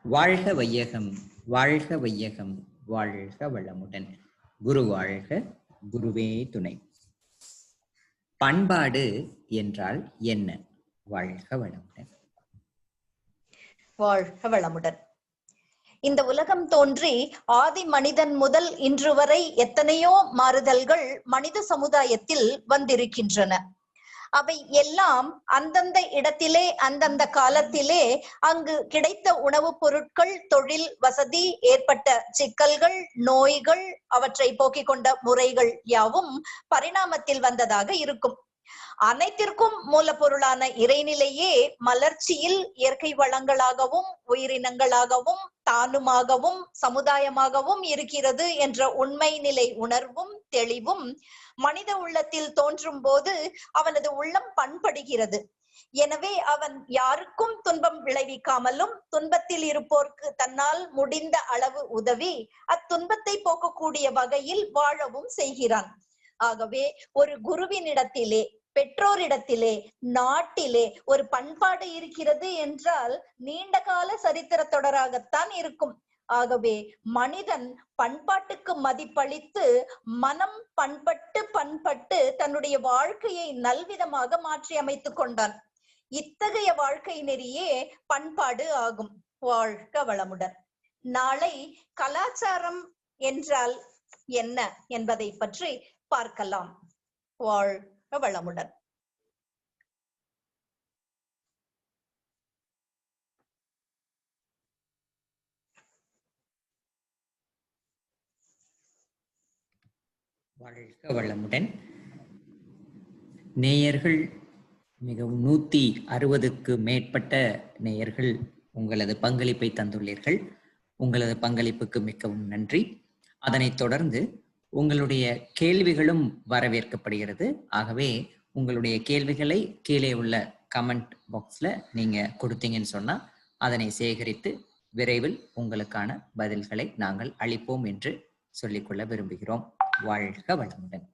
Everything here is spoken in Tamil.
வாழ்க வையகம், வாழ்க வையகம், வாழ்க வளமுடன். குரு வாழ்க, குருவே துணை. பண்பாடு என்றால் என்ன? வாழ்க வளமுடன். வாழ்க வளமுடன். இந்த உலகம் தோன்றி ஆதி மனிதன் முதல் இன்று வரை எத்தனையோ மாறுதல்கள் மனித சமுதாயத்தில் வந்திருக்கின்றன. அவை எல்லாம் அந்தந்த இடத்திலே அந்தந்த காலத்திலே அங்கு கிடைத்த உணவுப் பொருட்கள், தொழில் வசதி, ஏற்பட்ட சிக்கல்கள், நோய்கள், அவற்றை போக்கிக் கொண்ட முறைகள் யாவும் பரிணாமத்தில் வந்ததாக இருக்கும். அனைத்திற்கும் மூலப்பொருளான இறைநிலையே மலர்ச்சியில் இயற்கை வளங்களாகவும் உயிரினங்களாகவும் தானுமாகவும் சமுதாயமாகவும் இருக்கிறது என்ற உண்மை நிலை உணர்வும் தெளிவும் மனித உள்ளத்தில் தோன்றும் போது அவனது உள்ளம் பண்படுகிறது. எனவே அவன் யாருக்கும் துன்பம் விளைவிக்காமலும் துன்பத்தில் இருப்போர்க்கு தன்னால் முடிந்த அளவு உதவி அத்துன்பத்தை போக்கக்கூடிய வகையில் வாழவும் செய்கிறான். ஆகவே ஒரு குருவினிடத்திலே, பெற்றோரிடத்திலே, நாட்டிலே ஒரு பண்பாடு இருக்கிறது என்றால் நீண்ட கால சரித்திர தொடராகத்தான் இருக்கும். ஆகவே மனிதன் பண்பாட்டுக்கு மதிப்பளித்து மனம் பண்பட்டு தன்னுடைய வாழ்க்கையை நல்விதமாக மாற்றி அமைத்துக் கொண்டான். இத்தகைய வாழ்க்கை நெறியே பண்பாடு ஆகும். வாழ்க வளமுடன். நாளை கலாச்சாரம் என்றால் என்ன என்பதை பற்றி பார்க்கலாம். வாழ்க வளமுடன். வாழ்க வளமுடன். நேயர்கள் மிகவும் 160க்கு மேற்பட்ட நேயர்கள் உங்களது பங்களிப்பை தந்துள்ளீர்கள். உங்களது பங்களிப்புக்கு மிகவும் நன்றி. அதனைத் தொடர்ந்து உங்களுடைய கேள்விகளும் வரவேற்கப்படுகிறது. ஆகவே உங்களுடைய கேள்விகளை கீழே உள்ள கமெண்ட் பாக்ஸ்ல நீங்க கொடுத்தீங்கன்னு சொன்னா அதனை சேகரித்து விரைவில் உங்களுக்கான பதில்களை நாங்கள் அளிப்போம் என்று சொல்லிக்கொள்ள விரும்புகிறோம். வாழ்க வளமுடன்.